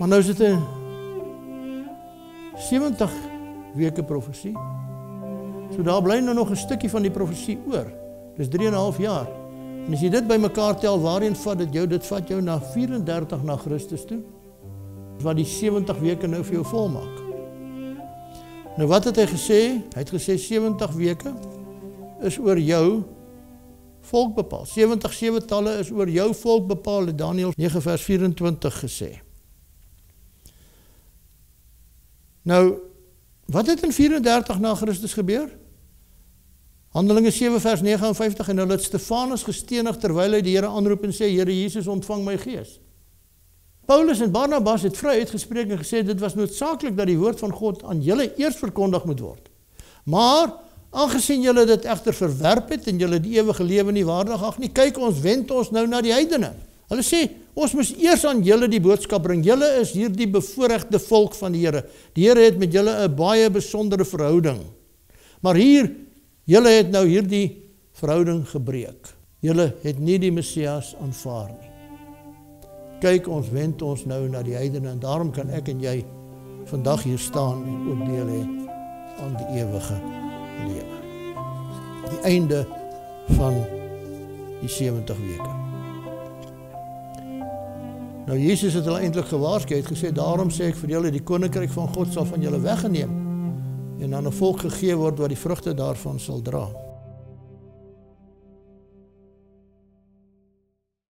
Maar nou is dit 'n 70 weke profesie. So daar bly nou nog 'n stukkie van die profesie oor. Dis 3,5 jaar. En as jy dit bymekaar tel, waarheen vat dit jou? Dit vat jou na 34 na Christus toe. Wat die 70 weke nou vir jou volmaak. Nou wat het hy gesê? Hy het gesê 70 weke is oor jou volk bepaal. 70 7-talle is oor jou volk bepaal, het Daniël 9 vers 24 gesê. Nou, wat het in 34 na Christus gebeur? Handelinge 7 vers 59, en hulle het Stefanus gestenig terwyl hy die Here aanroep en sê, Here Jesus, ontvang my gees. Paulus en Barnabas het vry uitgespreek en gesê, dit was noodsaaklik dat die woord van God aan julle eers verkondig moet word. Maar, aangesien julle dit egter verwerp het en julle die ewige lewe nie waardig ag nie, kyk, ons wend ons nou na die heidene. Hulle sê, ons moes eers aan julle die boodskap bring. Julle is hier die bevoorregte volk van die Here. Die Here het met julle 'n baie besondere verhouding. Maar hier, julle het nou hierdie verhouding gebreek. Julle het nie die Messias aanvaar nie. Kyk, ons wend ons nou na die heidene en daarom kan ek en jy vandag hier staan en ook deel hê aan die ewige lewe. Die einde van die 70 weke. Nou Jesus het hulle eintlik gewaarsku, hy het gesê, daarom sê ek vir julle, die koninkryk van God sal van julle weggeneem en aan 'n volk gegee word wat die vrugte daarvan sal dra.